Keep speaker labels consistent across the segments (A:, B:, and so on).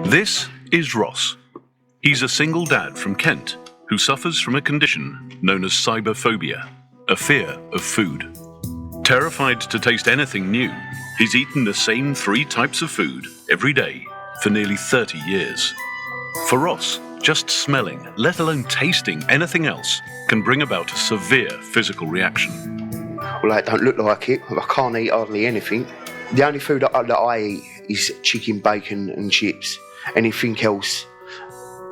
A: This is Ross. He's a single dad from Kent who suffers from a condition known as cyberphobia, a fear of food. Terrified to taste anything new, he's eaten the same 3 types of food every day for nearly 30 years. For Ross, just smelling, let alone tasting anything else, can bring about a severe physical reaction.
B: Well, it don't look like it. I can't eat hardly anything. The only food that I eat is chicken, bacon and chips. Anything else,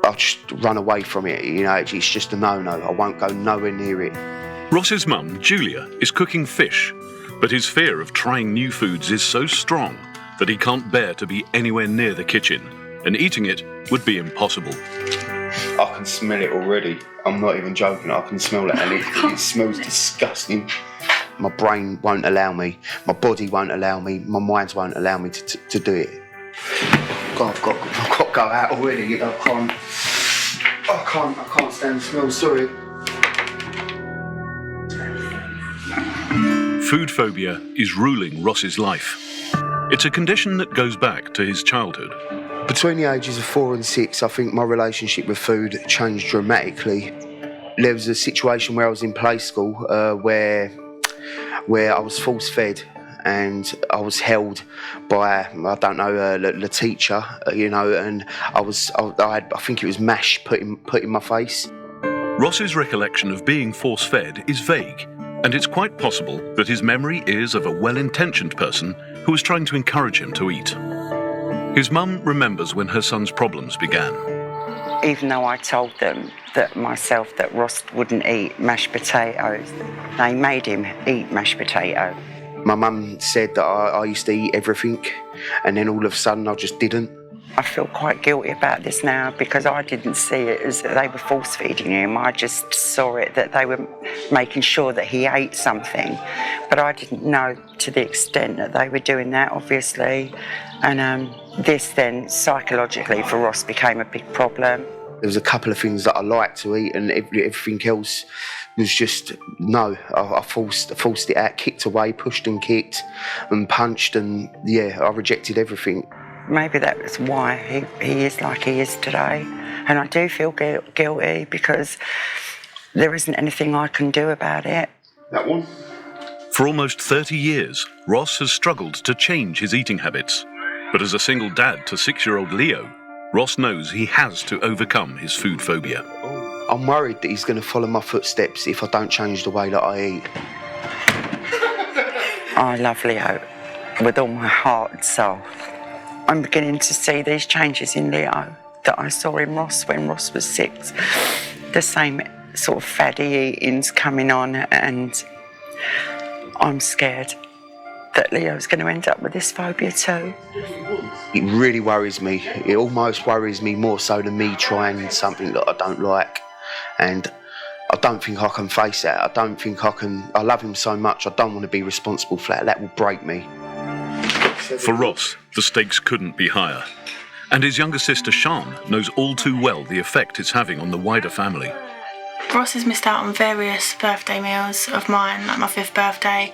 B: I'll just run away from it. You know, it's just a no-no. I won't go nowhere near it.
A: Ross's mum, Julia, is cooking fish, but his fear of trying new foods is so strong that he can't bear to be anywhere near the kitchen, and eating it would be impossible.
B: I can smell it already. I'm not even joking. I can smell it, and it smells disgusting. My brain won't allow me. My body won't allow me. My mind won't allow me to do it. God, I've got to go out already. I can't stand the smell. Sorry.
A: Food phobia is ruling Ross's life. It's a condition that goes back to his childhood.
B: Between the ages of 4 and 6, I think my relationship with food changed dramatically. There was a situation where I was in play school where I was force-fed and I was held by, the teacher, and I think it was mash put in my face.
A: Ross's recollection of being force-fed is vague, and it's quite possible that his memory is of a well-intentioned person who was trying to encourage him to eat. His mum remembers when her son's problems began.
C: Even though I told them that Ross wouldn't eat mashed potatoes, they made him eat mashed potato.
B: My mum said that I used to eat everything, and then all of a sudden I just didn't.
C: I feel quite guilty about this now because I didn't see it as that they were force-feeding him. I just saw it that they were making sure that he ate something. But I didn't know to the extent that they were doing that, obviously. And this then, psychologically, for Ross became a big problem.
B: There was a couple of things that I liked to eat, and everything else was just no. I forced it out, kicked away, pushed and kicked and punched, and I rejected everything.
C: Maybe that was why he is like he is today. And I do feel guilty because there isn't anything I can do about it.
B: That one?
A: For almost 30 years, Ross has struggled to change his eating habits. But as a single dad to 6-year-old Leo, Ross knows he has to overcome his food phobia.
B: I'm worried that he's going to follow my footsteps if I don't change the way that I eat.
C: I love Leo with all my heart and soul. I'm beginning to see these changes in Leo that I saw in Ross when Ross was 6. The same sort of fatty eating's coming on, and I'm scared that Leo's going to end up with this phobia too.
B: It really worries me. It almost worries me more so than me trying something that I don't like. And I don't think I can face that. I don't think I can. I love him so much, I don't want to be responsible for that. That will break me.
A: For Ross, the stakes couldn't be higher. And his younger sister, Sian, knows all too well the effect it's having on the wider family.
D: Ross has missed out on various birthday meals of mine, like my 5th birthday,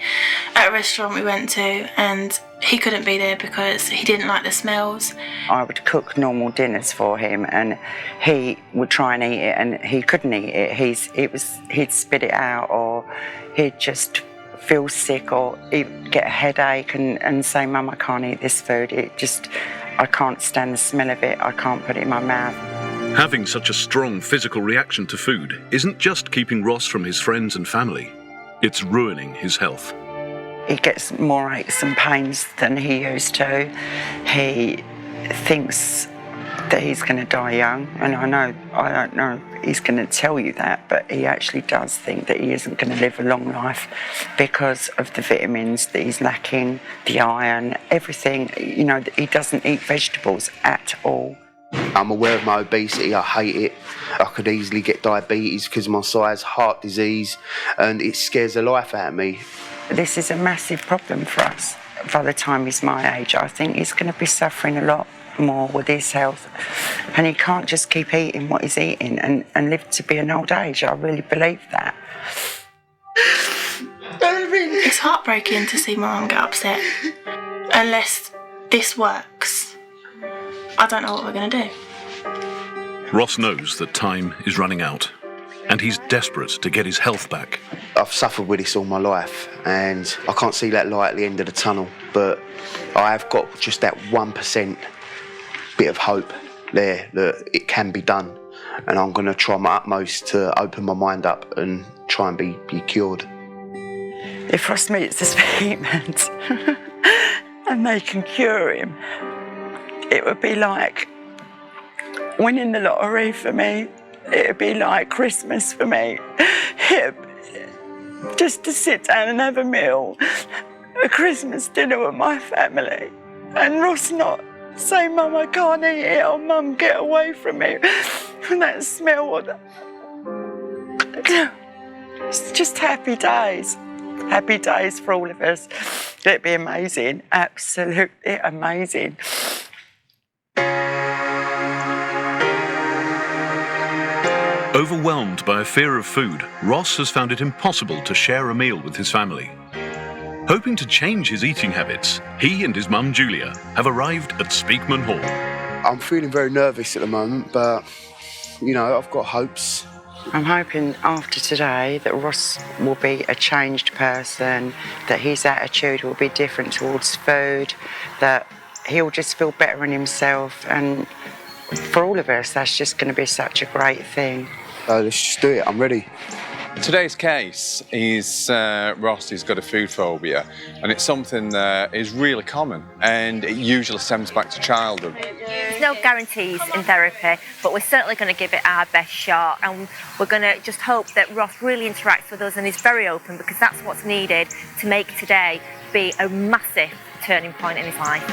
D: at a restaurant we went to, and he couldn't be there because he didn't like the smells.
C: I would cook normal dinners for him and he would try and eat it and he couldn't eat it. He'd spit it out, or he'd just feel sick, or he'd get a headache and say, "Mum, I can't eat this food. I can't stand the smell of it. I can't put it in my mouth."
A: Having such a strong physical reaction to food isn't just keeping Ross from his friends and family, it's ruining his health.
C: He gets more aches and pains than he used to. He thinks that he's going to die young, and I don't know if he's going to tell you that, but he actually does think that he isn't going to live a long life because of the vitamins that he's lacking, the iron, everything. He doesn't eat vegetables at all.
B: I'm aware of my obesity. I hate it. I could easily get diabetes because of my size, heart disease, and it scares the life out of me.
C: This is a massive problem for us. By the time he's my age, I think he's going to be suffering a lot more with his health, and he can't just keep eating what he's eating and live to be an old age. I really believe that.
D: It's heartbreaking to see my mum get upset. Unless this works, I don't know what we're going to do.
A: Ross knows that time is running out, and he's desperate to get his health back.
B: I've suffered with this all my life, and I can't see that light at the end of the tunnel, but I have got just that 1% bit of hope there that it can be done, and I'm going to try my utmost to open my mind up and try and be cured.
C: If Ross meets the Speakmans and they can cure him, it would be like winning the lottery for me. It would be like Christmas for me. Just to sit down and have a meal, a Christmas dinner with my family, and Ross not say, "Mum, I can't eat it," or "Mum, get away from me." And that smell of it's just happy days. Happy days for all of us. It'd be amazing, absolutely amazing.
A: Overwhelmed by a fear of food, Ross has found it impossible to share a meal with his family. Hoping to change his eating habits, he and his mum Julia have arrived at Speakman Hall.
B: I'm feeling very nervous at the moment, but, you know, I've got hopes.
C: I'm hoping after today that Ross will be a changed person, that his attitude will be different towards food, that he'll just feel better in himself, and for all of us, that's just going to be such a great thing.
B: Let's just do it. I'm ready.
E: Today's case is Ross. He's got a food phobia, and it's something that is really common, and it usually stems back to childhood.
F: There's no guarantees in therapy, but we're certainly going to give it our best shot, and we're going to just hope that Ross really interacts with us and is very open, because that's what's needed to make today be a massive turning point in his life.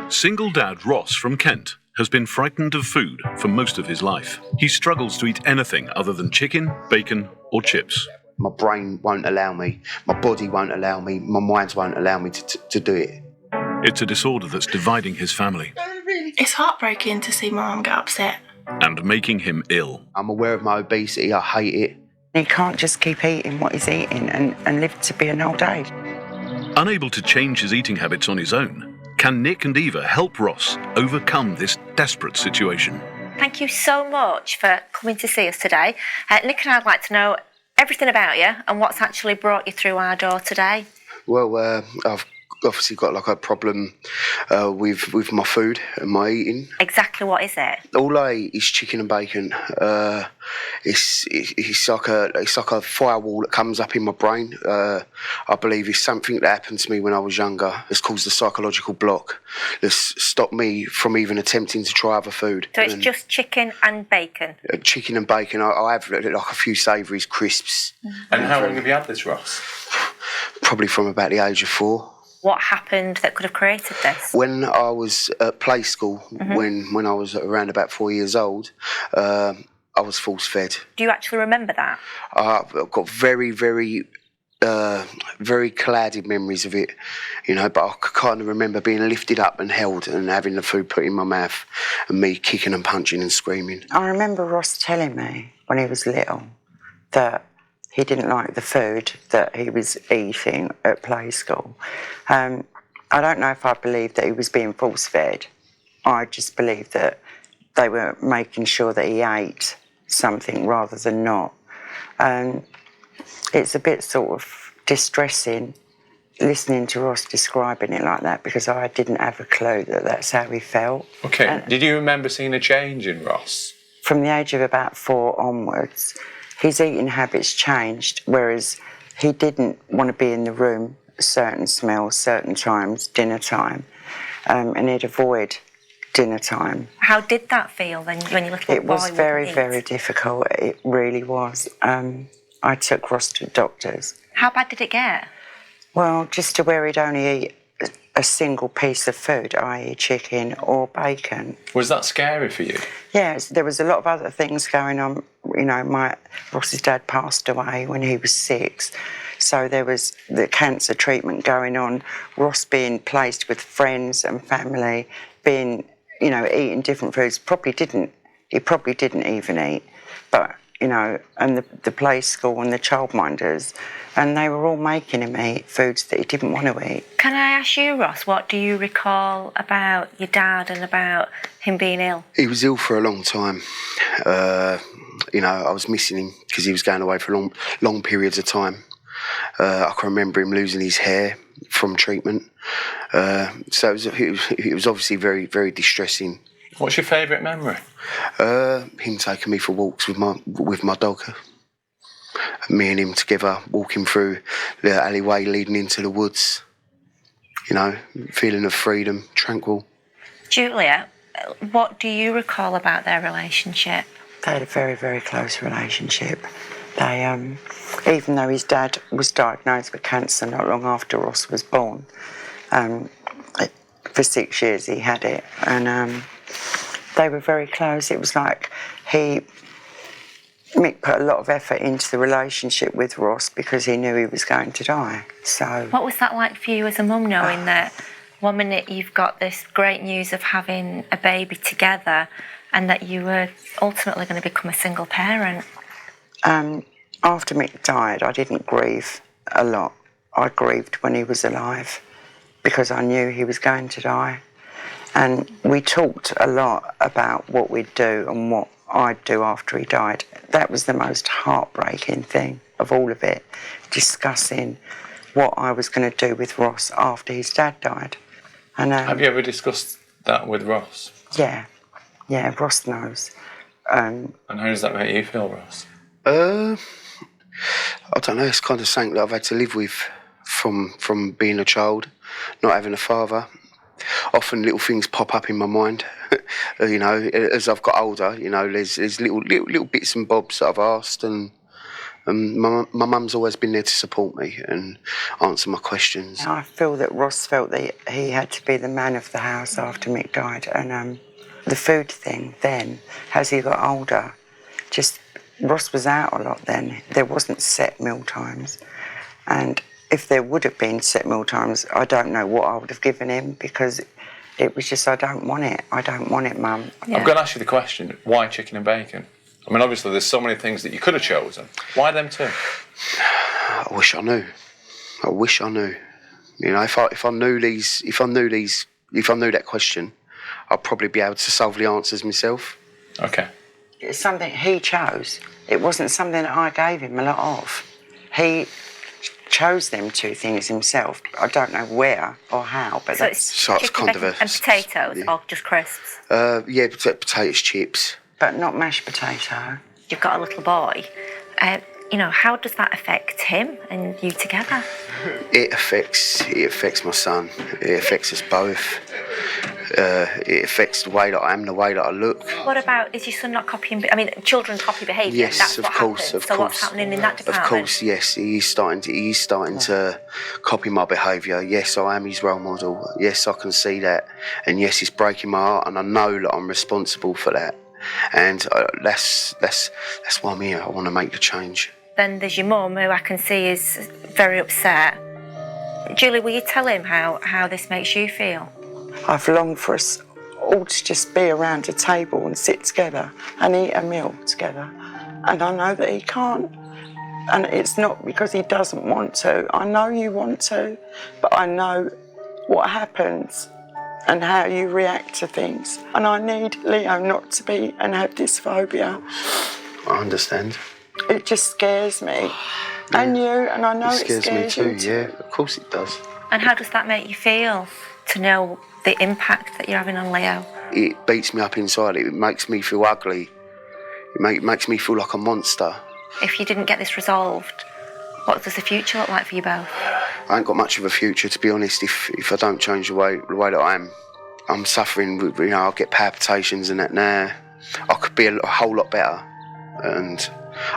A: Single dad Ross from Kent has been frightened of food for most of his life. He struggles to eat anything other than chicken, bacon, or chips.
B: My brain won't allow me, my body won't allow me, my mind won't allow me to do it.
A: It's a disorder that's dividing his family
D: It's heartbreaking to see my mum get upset.
A: and making him ill.
B: I'm aware of my obesity, I hate it.
C: He can't just keep eating what he's eating and live to be an old age.
A: Unable to change his eating habits on his own, can Nik and Eva help Ross overcome this desperate situation?
F: Thank you so much for coming to see us today. Nick and I'd like to know everything about you and what's actually brought you through our door today.
B: Well, I've obviously got like a problem with my food and my eating.
F: Exactly what is it?
B: All I eat is chicken and bacon. It's like a firewall that comes up in my brain. I believe it's something that happened to me when I was younger. It's caused a psychological block that's stopped me from even attempting to try other food.
F: So it's just chicken and bacon?
B: Chicken and bacon. I have like a few savouries, crisps.
E: And how long have you had this, Ross?
B: Probably from about the age of 4.
F: What happened that could have created this?
B: When I was at play school, when I was around about 4 years old, I was force-fed.
F: Do you actually remember that?
B: I've got very, very, very clouded memories of it, you know, but I kind of remember being lifted up and held and having the food put in my mouth and me kicking and punching and screaming.
C: I remember Ross telling me when he was little that he didn't like the food that he was eating at play school. I don't know if I believed that he was being force-fed. I just believed that they were making sure that he ate something rather than not. It's a bit sort of distressing listening to Ross describing it like that, because I didn't have a clue that that's how he felt.
E: Okay, did you remember seeing a change in Ross?
C: From the age of about 4 onwards, his eating habits changed, whereas he didn't want to be in the room at certain smells, certain times, dinner time, and he'd avoid dinner time.
F: How did that feel when you little boy?
C: It was very, very difficult. It really was. I took Ross to doctors.
F: How bad did it get?
C: Well, just to where he'd only eat a single piece of food, i.e. chicken or bacon.
E: Was that scary for you?
C: Yes, there was a lot of other things going on. You know, Ross's dad passed away when he was 6. So there was the cancer treatment going on, Ross being placed with friends and family, being, you know, eating different foods. He probably didn't even eat. But you know, and the play school and the childminders, and they were all making him eat foods that he didn't want to eat.
F: Can I ask you, Ross, what do you recall about your dad and about him being ill?
B: He was ill for a long time. You know, I was missing him because he was going away for long periods of time. I can remember him losing his hair from treatment. So it was obviously very, very distressing.
E: What's your favourite memory?
B: Him taking me for walks with my dog. Me and him together walking through the alleyway leading into the woods. You know, feeling of freedom, tranquil.
F: Julia, what do you recall about their relationship?
C: They had a very, very close relationship. They, even though his dad was diagnosed with cancer not long after Ross was born, for 6 years he had it, and they were very close. It was like Mick put a lot of effort into the relationship with Ross because he knew he was going to die. So,
F: what was that like for you as a mum, knowing that one minute you've got this great news of having a baby together and that you were ultimately going to become a single parent?
C: After Mick died, I didn't grieve a lot. I grieved when he was alive because I knew he was going to die. And we talked a lot about what we'd do and what I'd do after he died. That was the most heartbreaking thing of all of it, discussing what I was going to do with Ross after his dad died. And
E: have you ever discussed that with Ross?
C: Yeah, Ross knows.
E: And how does that make you feel, Ross?
B: I don't know, it's kind of something that I've had to live with from being a child, not having a father. Often little things pop up in my mind, you know, as I've got older, you know, there's little bits and bobs that I've asked, and my mum's always been there to support me and answer my questions.
C: I feel that Ross felt that he had to be the man of the house after Mick died, and the food thing then, as he got older, Ross was out a lot then. There wasn't set meal times, and if there would have been set meal times, I don't know what I would have given him, because it was just, I don't want it, Mum.
F: Yeah.
E: I'm going to ask you the question, why chicken and bacon? I mean, obviously there's so many things that you could have chosen. Why them two?
B: I wish I knew. You know, if I knew that question, I'd probably be able to solve the answers myself.
E: Okay.
C: It's something he chose. It wasn't something that I gave him a lot of. He chose them two things himself. I don't know where or how, but
F: So
C: that's...
F: it's
B: kind of
F: chicken, bacon and potatoes, or just crisps?
B: Yeah, potatoes, chips.
C: But not mashed potato.
F: You've got a little boy. You know, how does that affect him and you together?
B: It affects my son. It affects us both. It affects the way that I am, the way that I look.
F: What about, is your son not copying? I mean, children copy behaviour.
B: Yes,
F: that's
B: of
F: what
B: course,
F: happens.
B: of
F: so
B: course.
F: what's happening in that department?
B: Of course, yes, he's starting to copy my behaviour. Yes, I am his role model. Yes, I can see that, and yes, it's breaking my heart, and I know that I'm responsible for that. And that's why I'm here. I want to make the change.
F: Then there's your mum, who I can see is very upset. Julie, will you tell him how this makes you feel?
C: I've longed for us all to just be around a table and sit together and eat a meal together. And I know that he can't. And it's not because he doesn't want to. I know you want to, but I know what happens and how you react to things. And I need Leo not to be and have dysphobia.
B: I understand.
C: It just scares me. Yeah. And you, and I know it scares
B: me too.
C: you too.
B: Yeah, of course it does.
F: And how does that make you feel, to know the impact that you're having on Leo?
B: It beats me up inside. It makes me feel ugly. It makes me feel like a monster.
F: If you didn't get this resolved, what does the future look like for you both?
B: I ain't got much of a future, to be honest, if I don't change the way that I am. I'm suffering, you know, I'll get palpitations and that now. I could be a whole lot better. And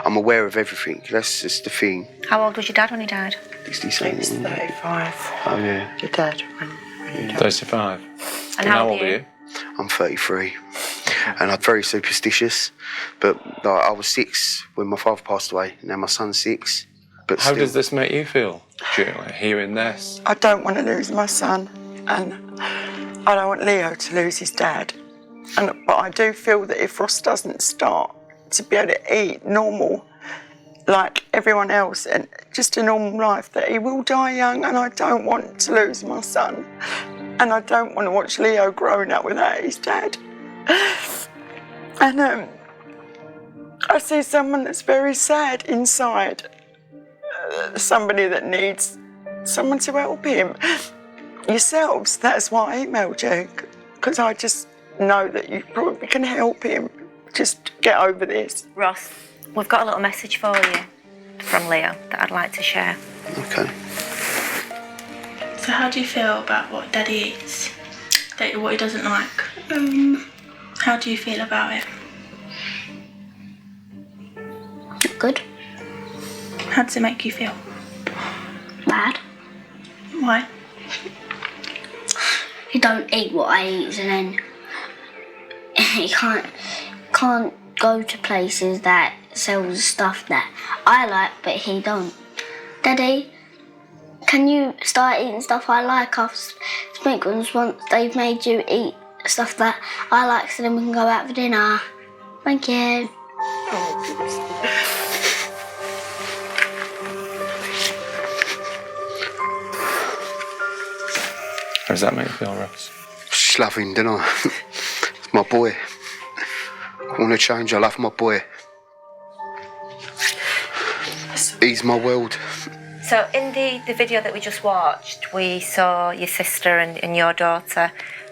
B: I'm aware of everything. That's just the thing.
F: How old was your dad when he died?
C: 67. He was 35.
B: Oh, yeah.
C: Your dad, when he died.
E: 35.
F: And how old are you?
B: I'm 33. And I'm very superstitious. But like, I was 6 when my father passed away. Now my son's 6. But
E: how does this make you feel, Julie, hearing this?
C: I don't want to lose my son. And I don't want Leo to lose his dad. But I do feel that if Ross doesn't start to be able to eat normal like everyone else and just a normal life, that he will die young, and I don't want to lose my son. And I don't want to watch Leo growing up without his dad. And I see someone that's very sad inside, somebody that needs someone to help him. Yourselves, that's why I emailed you, because I just know that you probably can help him just get over this.
F: Ross, we've got a little message for you from Leo that I'd like to share.
B: Okay.
D: So how do you feel about what Daddy eats? What he doesn't like? How do you feel about it?
G: Good.
D: How does it make you feel?
G: Bad.
D: Why?
G: He don't eat what I eat, and then he can't go to places that sells stuff that I like, but he don't. Daddy, can you start eating stuff I like after Speakmans once they've made you eat stuff that I like, so then we can go out for dinner? Thank you.
E: How does that make you feel, Ross?
B: Just love him, don't I? It's my boy. I want to change. I love my boy. He's my world.
F: So in the video that we just watched, we saw your sister and your daughter,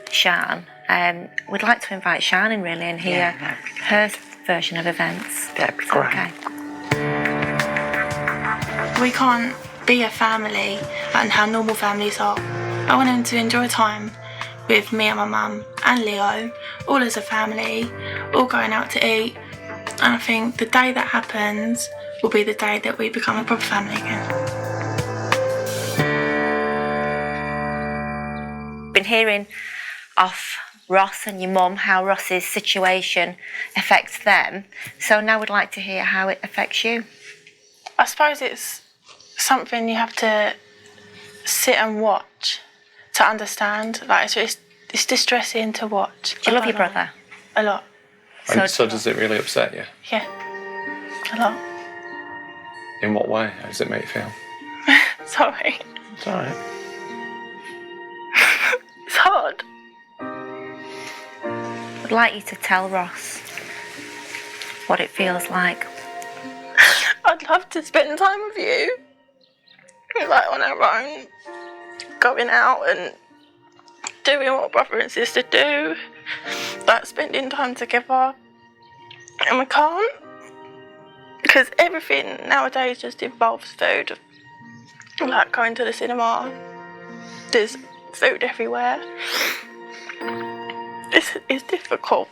F: Shan. We'd like to invite Shan in really and hear her version of events.
C: That'd be great.
F: Okay.
D: We can't be a family and how normal families are. I want him to enjoy time with me and my mum and Leo, all as a family, all going out to eat. And I think the day that happens will be the day that we become a proper family again.
F: Been hearing off Ross and your mum how Ross's situation affects them. So now we'd like to hear how it affects you.
D: I suppose it's something you have to sit and watch to understand. Like it's distressing to watch.
F: Do you love your brother?
D: A lot.
E: So does it really upset you?
D: Yeah, a lot.
E: In what way? How does it make you feel?
D: Sorry.
E: It's all right.
D: It's hard.
F: I'd like you to tell Ross what it feels like.
D: I'd love to spend time with you, like on our own, going out and doing what brother and sister do, like spending time together, and we can't, because everything nowadays just involves food, like going to the cinema, there's food everywhere. It's difficult,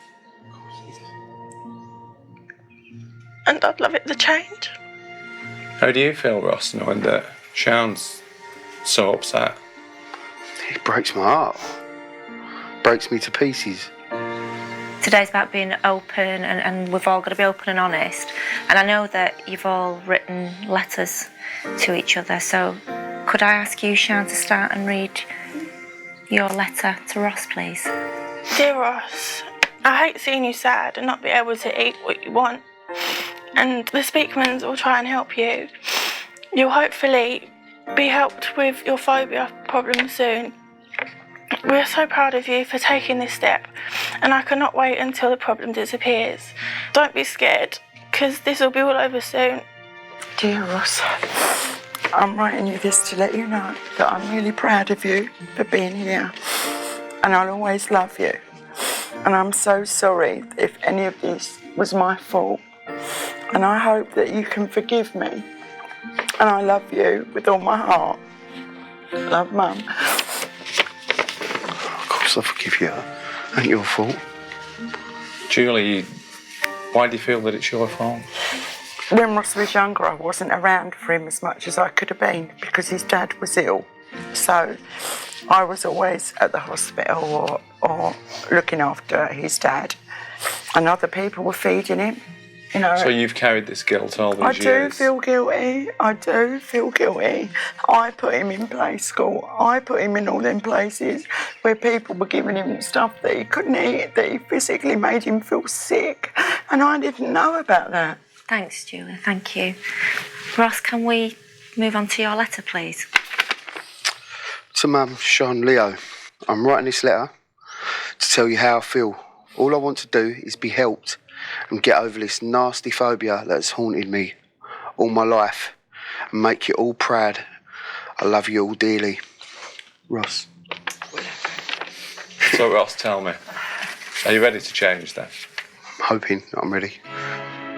D: and I'd love it to change.
E: How do you feel, Ross, knowing that Shan's so upset?
B: It breaks my heart. Breaks me to pieces.
F: Today's about being open and we've all got to be open and honest. And I know that you've all written letters to each other, so could I ask you, Shan, to start and read your letter to Ross, please?
D: Dear Ross, I hate seeing you sad and not be able to eat what you want. And the Speakmans will try and help you. You'll hopefully be helped with your phobia problem soon. We're so proud of you for taking this step, and I cannot wait until the problem disappears. Don't be scared, because this will be all over soon.
C: Dear Ross, I'm writing you this to let you know that I'm really proud of you for being here, and I'll always love you. And I'm so sorry if any of this was my fault, and I hope that you can forgive me. And I love you with all my heart. Love, Mum.
B: Of course I forgive you. Ain't your fault.
E: Julie, why do you feel that it's your fault?
C: When Ross was younger, I wasn't around for him as much as I could have been because his dad was ill. So I was always at the hospital or looking after his dad. And other people were feeding him.
D: You know.
E: So you've carried this guilt all these
D: I
E: years?
D: do feel guilty. I do feel guilty. I put him in play school. I put him in all them places where people were giving him stuff that he couldn't eat, that he physically made him feel sick. And I didn't know about that.
F: Thanks, Julia. Thank you. Ross, can we move on to your letter, please?
B: To Mum, Sean, Leo, I'm writing this letter to tell you how I feel. All I want to do is be helped and get over this nasty phobia that's haunted me all my life and make you all proud. I love you all dearly. Ross.
E: So Ross, tell me, are you ready to change then?
B: I'm hoping I'm ready.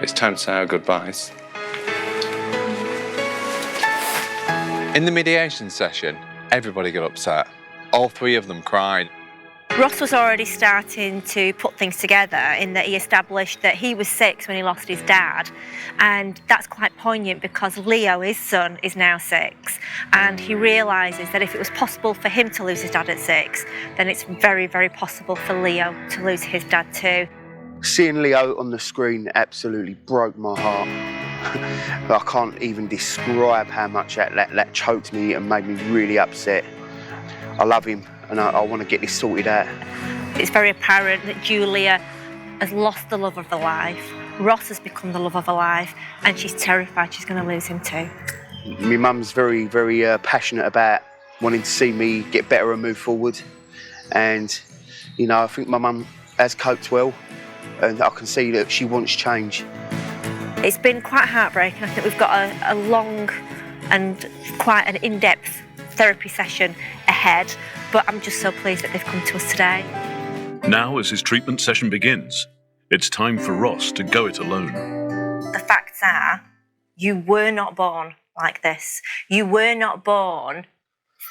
E: It's time to say our goodbyes. In the mediation session, everybody got upset. All three of them cried.
F: Ross was already starting to put things together in that he established that he was 6 when he lost his dad, and that's quite poignant because Leo, his son, is now 6, and he realises that if it was possible for him to lose his dad at 6, then it's very, very possible for Leo to lose his dad too.
B: Seeing Leo on the screen absolutely broke my heart. I can't even describe how much that choked me and made me really upset. I love him and I want to get this sorted out.
F: It's very apparent that Julia has lost the love of her life. Ross has become the love of her life and she's terrified she's going to lose him too.
B: My mum's very, very passionate about wanting to see me get better and move forward. And, you know, I think my mum has coped well and I can see that she wants change.
F: It's been quite heartbreaking. I think we've got a long and quite an in-depth therapy session ahead, but I'm just so pleased that they've come to us today.
A: Now, as his treatment session begins, it's time for Ross to go it alone.
F: The facts are, you were not born like this. You were not born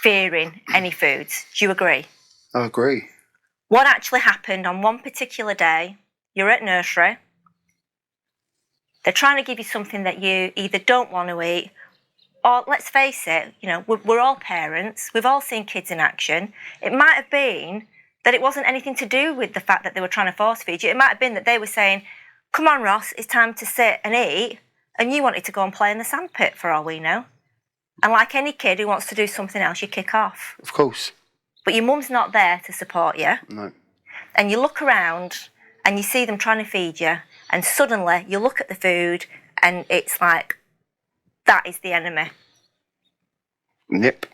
F: fearing any foods. Do you agree?
B: I agree.
F: What actually happened on one particular day, you're at nursery, they're trying to give you something that you either don't want to eat, or let's face it, you know, we're all parents, we've all seen kids in action. It might have been that it wasn't anything to do with the fact that they were trying to force feed you. It might have been that they were saying, come on, Ross, it's time to sit and eat, and you wanted to go and play in the sandpit for all we know. And like any kid who wants to do something else, you kick off.
B: Of course.
F: But your mum's not there to support you.
B: No.
F: And you look around and you see them trying to feed you, and suddenly you look at the food and it's like, that is the enemy.
B: Yep.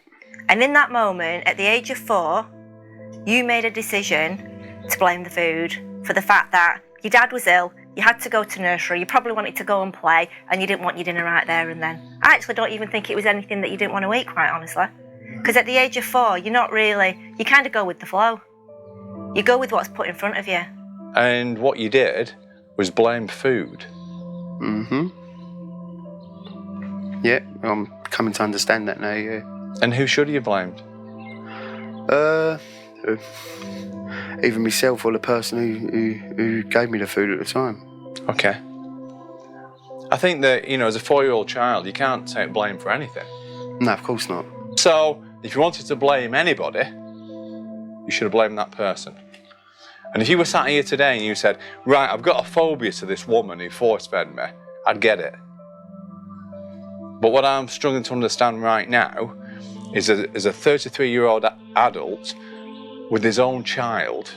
F: And in that moment, at the age of 4, you made a decision to blame the food for the fact that your dad was ill, you had to go to nursery, you probably wanted to go and play, and you didn't want your dinner right there and then. I actually don't even think it was anything that you didn't want to eat, quite honestly. Because at the age of 4, you're not really, you kind of go with the flow. You go with what's put in front of you.
E: And what you did was blame food.
B: Mm-hmm. Yeah, I'm coming to understand that now, yeah.
E: And who should you have blamed?
B: Either myself or the person who gave me the food at the time.
E: Okay. I think that, you know, as a 4-year-old child, you can't take blame for anything.
B: No, of course not.
E: So, if you wanted to blame anybody, you should have blamed that person. And if you were sat here today and you said, right, I've got a phobia to this woman who force-fed me, I'd get it. But what I'm struggling to understand right now is a 33-year-old adult with his own child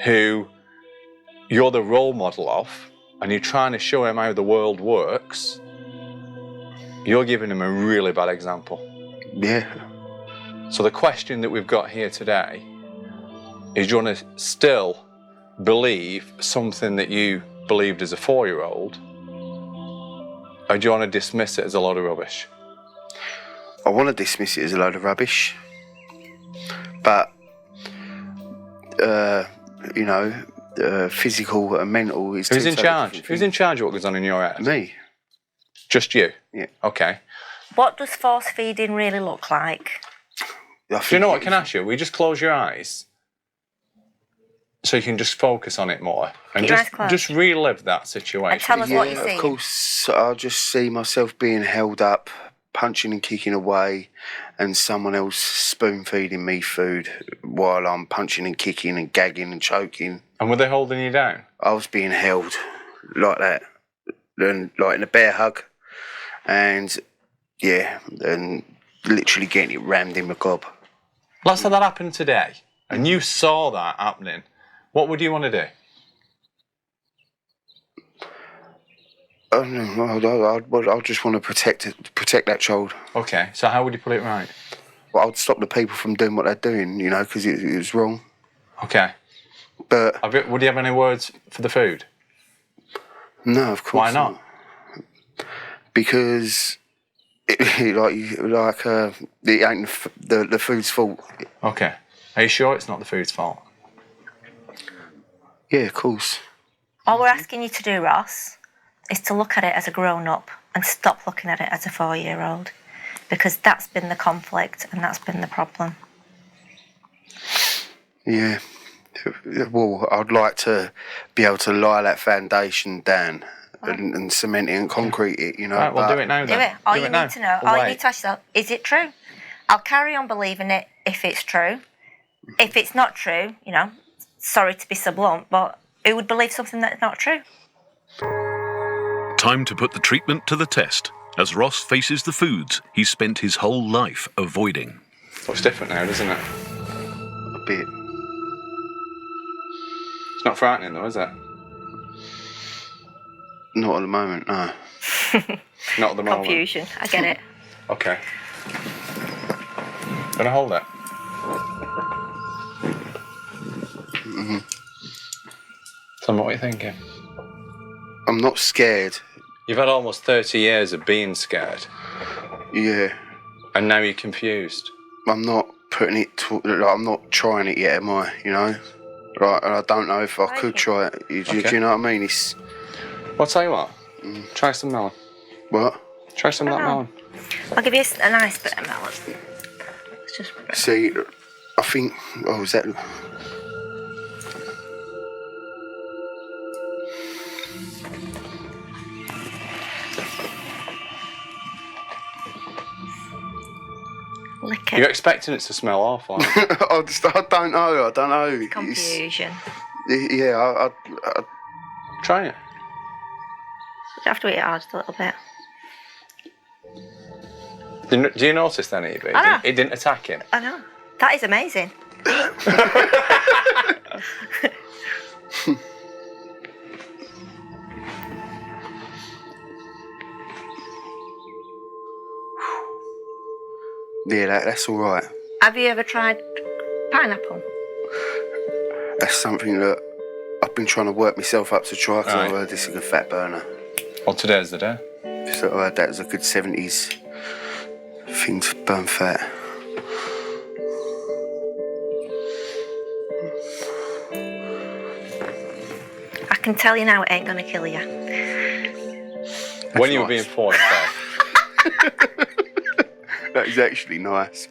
E: who you're the role model of and you're trying to show him how the world works, you're giving him a really bad example.
B: Yeah.
E: So the question that we've got here today is, do you want to still believe something that you believed as a 4-year-old, or do you want to dismiss it as a load of rubbish?
B: I want to dismiss it as a load of rubbish, but you know, physical and mental is.
E: Who's in charge? Who's in charge of what goes on in your head?
B: Me.
E: Just you?
B: Yeah.
E: Okay.
F: What does force feeding really look like?
E: Do you know what? Can I ask you? Will you just close your eyes so you can just focus on it more and just relive that situation?
F: And tell us what you see.
B: Of course, I just see myself being held up, punching and kicking away, and someone else spoon feeding me food while I'm punching and kicking and gagging and choking.
E: And were they holding you down?
B: I was being held like that. and like in a bear hug, and yeah, and literally getting it rammed in my gob.
E: Let's say that happened today, and you saw that happening. What would you want to do?
B: I just want to protect that child.
E: Okay, so how would you put it right?
B: Well, I'd stop the people from doing what they're doing, you know, because it was wrong.
E: Okay.
B: But
E: Would you have any words for the food?
B: no, of course.
E: Why not?
B: Because it ain't the food's fault.
E: Okay. Are you sure it's not the food's fault?
B: Yeah, of course.
F: All we're asking you to do, Ross, is to look at it as a grown-up and stop looking at it as a 4-year-old, because that's been the conflict and that's been the problem.
B: Yeah. Well, I'd like to be able to lie that foundation down and cement it and concrete it, you know.
E: Right, well, do it now
F: Do
E: then.
F: it. All
E: Do
F: you
E: it now.
F: need to know,
E: Or
F: all you
E: wait.
F: need to ask yourself, is it true? I'll carry on believing it if it's true. If it's not true, you know, sorry to be so blunt, but who would believe something that's not true?
A: Time to put the treatment to the test as Ross faces the foods he's spent his whole life avoiding.
E: Looks different now, doesn't it?
B: A bit.
E: It's not frightening though, is it?
B: Not at the moment, no.
E: Not at the moment.
F: Confusion, I get it.
E: Okay. Gonna hold it. Tell me what you're thinking.
B: I'm not scared.
E: You've had almost 30 years of being scared,
B: Yeah.
E: and now you're confused.
B: I'm not putting it I'm not trying it yet, am I? You know? Right, and I don't know if I could try it. Do you know what I mean? It's...
E: Well, I'll tell you what. Try some melon.
B: What?
E: Try some of that melon.
F: I'll give you a nice bit of melon. It's just...
B: See, I think... Oh, is that...
F: Lick it.
E: You're expecting it to smell awful. aren't you?
B: I don't know. It's-
F: Confusion.
B: yeah,
E: Try it.
F: You have to eat it hard just a little bit.
E: Do you notice then, Eva?
F: I know.
E: It didn't attack him.
F: I know. That is amazing.
B: that's all right.
F: Have you ever tried pineapple?
B: That's something that I've been trying to work myself up to try, because
E: Right.
B: I've heard this is a fat burner.
E: Well, today's the day.
B: So I heard that was a good 70s thing to burn fat.
F: I can tell you now it ain't going to kill you.
E: When you were
B: nice.
E: being forced there.
B: That is actually nice.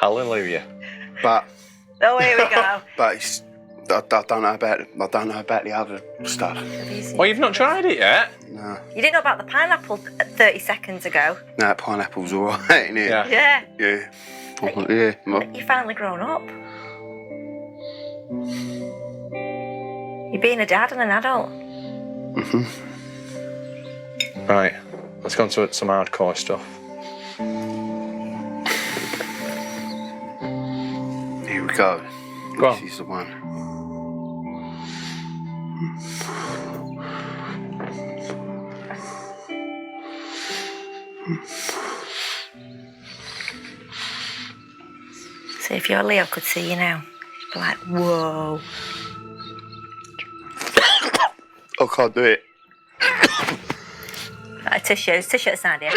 E: Hallelujah.
B: But
F: Oh, here we go.
B: but it's, I don't know about the other stuff.
E: Well, you've not tried it yet.
B: No,
F: You didn't know about the pineapple 30 seconds ago.
B: no, pineapple's all right, isn't it?
E: Yeah.
F: Yeah.
B: Yeah. Yeah.
F: You're finally grown up. You're being a dad and an adult.
E: Right. Let's go on to some hardcore stuff.
B: Here we go.
E: Go on.
B: This is the one.
F: So if your Leo could see you now, he'd be like, whoa.
B: I can't do it.
F: Right, tissue at the side here.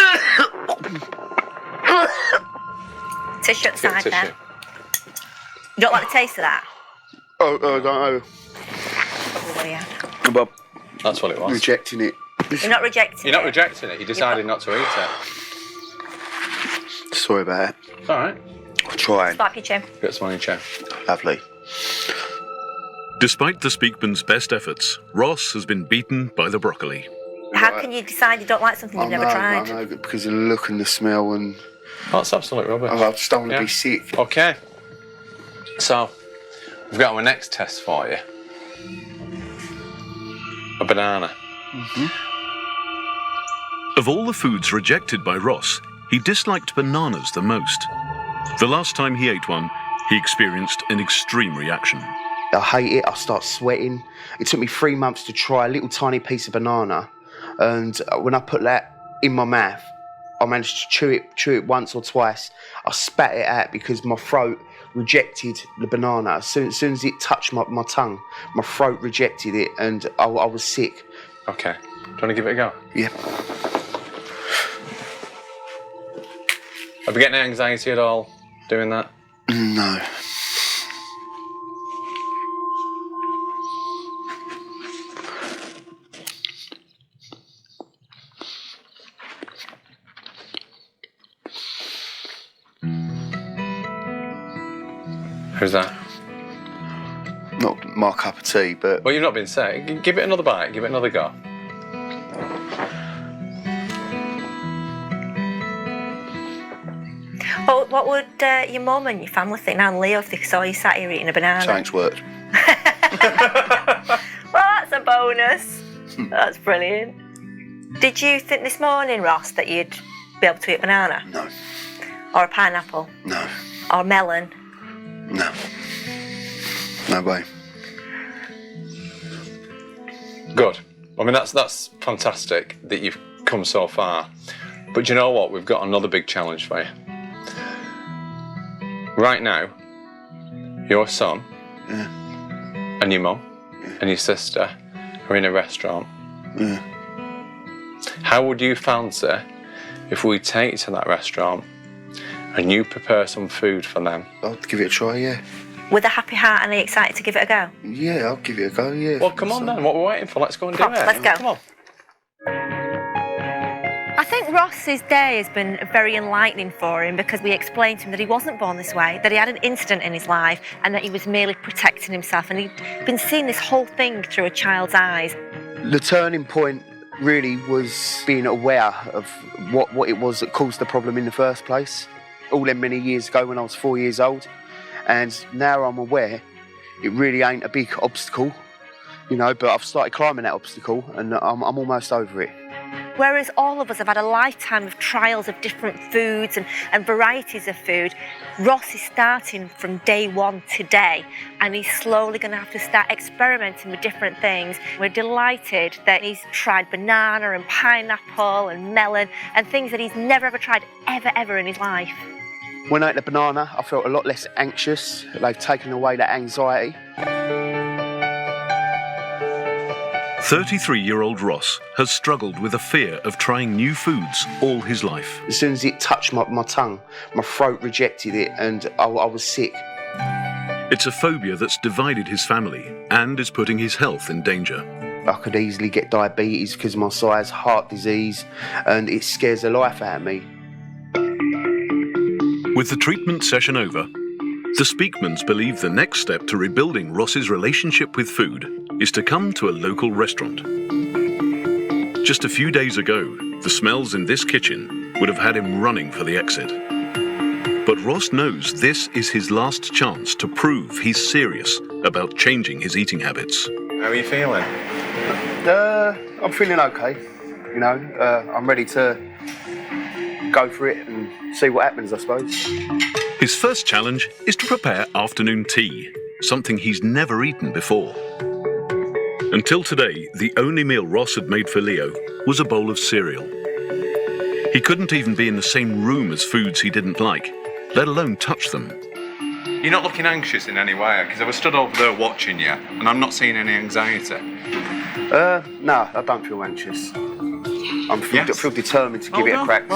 F: Tissue at the side
E: Tissue.
F: there. You don't like the taste of that?
B: Oh, I don't know.
F: Oh, yeah.
B: But
E: That's what it was.
B: rejecting it.
F: You're not rejecting
E: You're not
F: it.
E: rejecting it. You decided not to eat it.
B: Sorry about that.
E: It's all right.
B: I'm trying.
F: Spark your chin.
E: Get some on your chair.
B: Lovely.
A: Despite the Speakmans' best efforts, Ross has been beaten by the broccoli.
F: How can you decide you don't like something you've never tried?
B: I know, because of the look and the smell, and
E: That's absolute rubbish.
B: I just don't want to
E: Yeah.
B: be sick.
E: Okay. So, we've got our next test for you. A banana.
A: Of all the foods rejected by Ross, he disliked bananas the most. The last time he ate one, he experienced an extreme reaction.
B: I hate it, I start sweating. It took me 3 months to try a little tiny piece of banana, and when I put that in my mouth, I managed to chew it once or twice. I spat it out because my throat rejected the banana. As soon as it touched my tongue, my throat rejected it, and I was sick.
E: Okay. Do you want to give it a go?
B: Yeah.
E: Have you getting anxiety at all doing that?
B: No.
E: Who's that?
B: Not my cup of tea, but...
E: Well, you've not been sick. Give it another bite. Give it another go.
F: Well, what would your mum and your family think now, and Leo, if they saw you sat here eating a banana?
B: Thanks, worked.
F: Well, that's a bonus. That's brilliant. Did you think this morning, Ross, that you'd be able to eat a banana?
B: No.
F: Or a pineapple?
B: No.
F: Or a melon?
B: No. No way.
E: Good. I mean, that's fantastic that you've come so far. But you know what? We've got another big challenge for you. Right now, your son and your mum and your sister are in a restaurant. How would you fancy if we take you to that restaurant and you prepare some food for them?
B: I'll give it a try, yeah.
F: With a happy heart, and are you excited to give it a go?
B: Yeah, I'll give it a go, yeah.
E: Well, come on then. What we're waiting for? Let's go and do
F: Come on,
E: it.
F: let's go.
E: Come on.
F: I think Ross's day has been very enlightening for him because we explained to him that he wasn't born this way, that he had an incident in his life and that he was merely protecting himself, and he'd been seeing this whole thing through a child's eyes.
B: The turning point really was being aware of what it was that caused the problem in the first place. All them many years ago when I was 4 years old. And now I'm aware it really ain't a big obstacle, you know, but I've started climbing that obstacle and I'm almost over it.
F: Whereas all of us have had a lifetime of trials of different foods and varieties of food, Ross is starting from day one today, and he's slowly going to have to start experimenting with different things. We're delighted that he's tried banana and pineapple and melon and things that he's never ever tried ever in his life.
B: When I ate the banana, I felt a lot less anxious. They've taken away that anxiety.
A: 33-year-old Ross has struggled with a fear of trying new foods all his life.
B: As soon as it touched my tongue, my throat rejected it and I was sick.
A: It's a phobia that's divided his family and is putting his health in danger.
B: I could easily get diabetes because of my size, heart disease, and it scares the life out of me.
A: With the treatment session over, the Speakmans believe the next step to rebuilding Ross's relationship with food is to come to a local restaurant. Just a few days ago, the smells in this kitchen would have had him running for the exit. But Ross knows this is his last chance to prove he's serious about changing his eating habits.
E: How are you feeling?
B: I'm feeling okay. You know, I'm ready to go for it and see what happens, I suppose.
A: His first challenge is to prepare afternoon tea, something he's never eaten before. Until today, the only meal Ross had made for Leo was a bowl of cereal. He couldn't even be in the same room as foods he didn't like, let alone touch them.
E: You're not looking anxious in any way, because I was stood over there watching you, and I'm not seeing any anxiety.
B: No, I don't feel anxious. I feel determined to give it a crack.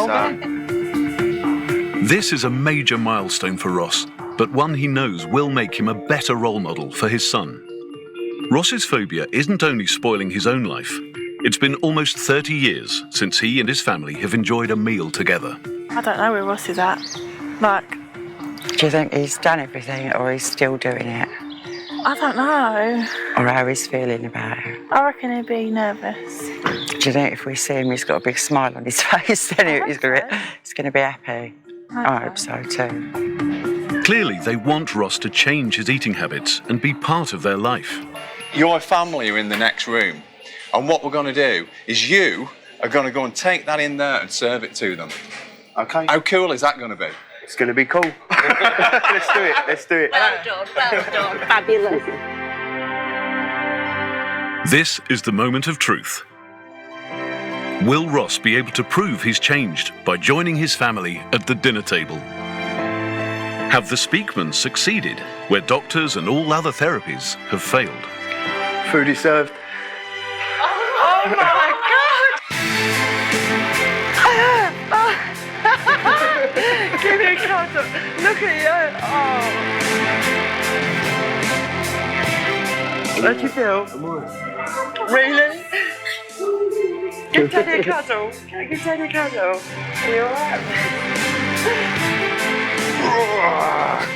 A: This is a major milestone for Ross, but one he knows will make him a better role model for his son. Ross's phobia isn't only spoiling his own life, it's been almost 30 years since he and his family have enjoyed a meal together.
D: I don't know where Ross is at. Like,
C: Do you think he's done everything or he's still doing it?
D: I don't know.
C: Or how he's feeling about it?
D: I reckon he'd be nervous.
C: Do you think if we see him, he's got a big smile on his face, then he's going to be happy? I hope so too.
A: Clearly, they want Ross to change his eating habits and be part of their life.
E: Your family are in the next room. And what we're going to do is you are going to go and take that in there and serve it to them.
B: Okay.
E: How cool is that going to be?
B: It's going to be cool. Let's do it. Let's do it.
F: Well done, fabulous.
A: This is the moment of truth. Will Ross be able to prove he's changed by joining his family at the dinner table? Have the Speakmans succeeded where doctors and all other therapies have failed?
B: Food is served.
C: Oh my God! Give me a cuddle. Look at you. Oh. How do you feel? Really? Give Daddy a cuddle. Can I give Daddy a cuddle? Are you alright?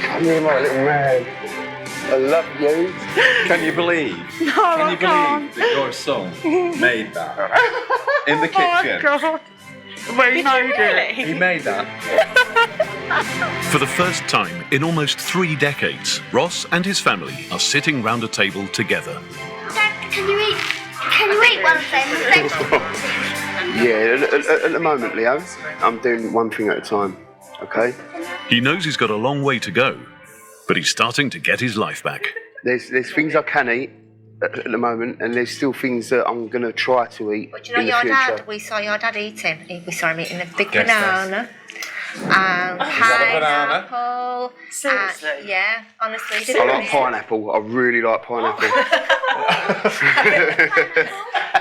B: Come here, my little man. I love you.
E: Can you believe?
C: No,
E: Can you
C: can't.
E: believe that your son made that in the kitchen?
C: Oh God. We made it.
E: He made that.
A: For the first time in almost 3 decades, Ross and his family are sitting round a table together.
G: Dad, can you eat one of them? Thanks.
B: Yeah, at the moment, Leo, I'm doing one thing at a time, okay?
A: He knows he's got a long way to go, but he's starting to get his life back.
B: There's things I can eat at the moment, and there's still things that I'm going to try to eat
F: But you know
B: in the
F: your
B: future.
F: dad, we saw your dad eating. We saw him eating a big
E: Guess
F: banana. And
E: that a banana?
F: pineapple.
C: Seriously?
F: Yeah, honestly. he did
B: I
F: it.
B: like pineapple. I really like pineapple.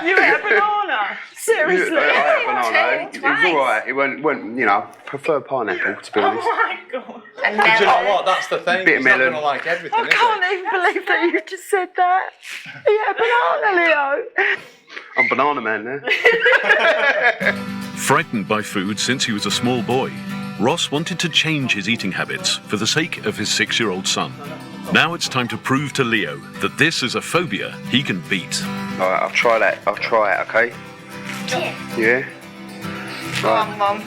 C: You ate a banana? Seriously?
B: I ate a banana. It was
F: Twice.
B: alright. It went, you know, I prefer pineapple, to be honest.
C: Oh my God.
F: And
E: Do you know
F: melon.
E: what? That's the thing.
B: Bit of
E: He's not
B: melon.
E: going to like everything,
C: I
E: is
C: can't even believe that you just said that. Yeah, banana, Leo.
B: I'm banana man now.
A: Frightened by food since he was a small boy, Ross wanted to change his eating habits for the sake of his 6-year-old son. Now it's time to prove to Leo that this is a phobia he can beat.
B: Alright, I'll try that. I'll try it, okay? Yeah?
F: Come on, Mum.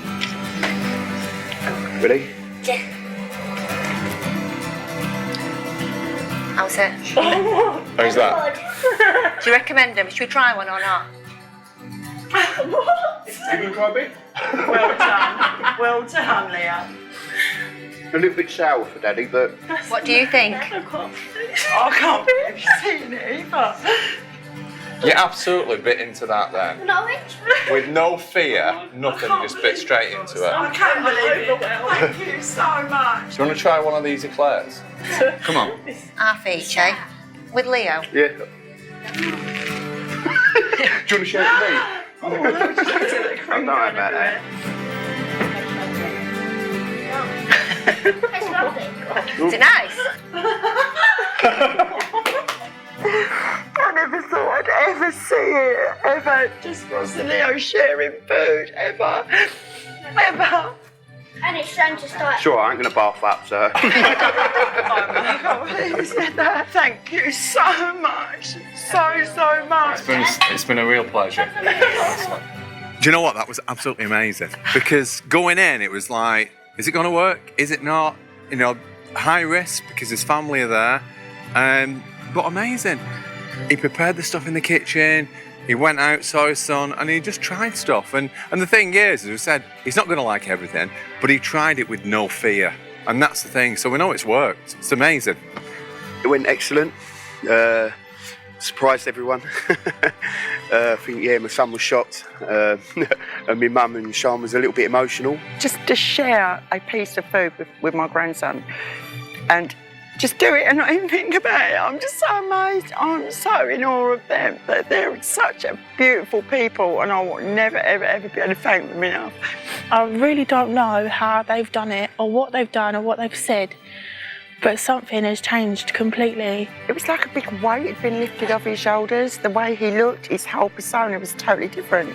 B: Ready?
F: How's it?
E: How's that?
F: Do you recommend them? Should we try one or not?
C: What?
B: You going to try a bit?
C: Well done. Well done, Leo.
B: A little bit sour for Daddy, but
F: What do you think?
C: I can't believe you've seen it either.
E: You absolutely bit into that then.
G: An orange?
E: With no fear, nothing, just bit straight into it.
C: I can't believe it. Thank you so much.
E: Do you want to try one of these eclairs? Come on.
F: Half each, eh? With Leo.
B: yeah. Do you want to share it with me? I don't know about that.
G: It's lovely.
F: Is it nice?
C: I never thought I'd ever see it, ever. Just Ross and Leo sharing food, ever. Ever.
G: And it's time to start.
B: Sure, I ain't going to bath up, so.
C: I can't believe you said that. Thank you so much. So much.
E: It's been a real pleasure. Do you know what? That was absolutely amazing. Because going in, it was like, is it going to work? Is it not? You know, high risk because his family are there. But amazing. He prepared the stuff in the kitchen. He went out, saw his son, and he just tried stuff. And the thing is, as we said, he's not going to like everything, but he tried it with no fear. And that's the thing. So we know it's worked. It's amazing.
B: It went excellent. Surprised everyone. I think, yeah, my son was shocked. And my mum and Sean was a little bit emotional.
C: Just to share a piece of food with my grandson and just do it and not even think about it. I'm just so amazed. I'm so in awe of them. They're such a beautiful people and I will never, ever be able to thank them enough.
D: I really don't know how they've done it or what they've done or what they've said, but something has changed completely.
C: It was like a big weight had been lifted off his shoulders. The way he looked, his whole persona was totally different.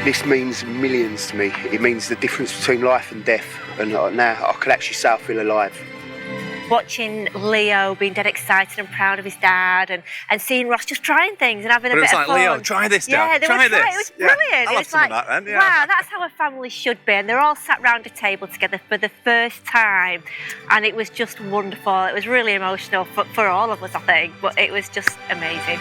B: This means millions to me. It means the difference between life and death. And now I can actually say I feel alive.
F: Watching Leo being dead excited and proud of his dad and seeing Ross just trying things and having a bit of fun.
E: But it was like, Leo, try this, Dad.
F: Yeah, they
E: Try
F: were trying.
E: this.
F: It was
E: Yeah,
F: brilliant.
E: I'll
F: It
E: have
F: was
E: some of
F: like,
E: that then, yeah.
F: wow, that's how a family should be. And they're all sat round a table together for the first time. And it was just wonderful. It was really emotional for all of us, I think. But it was just amazing.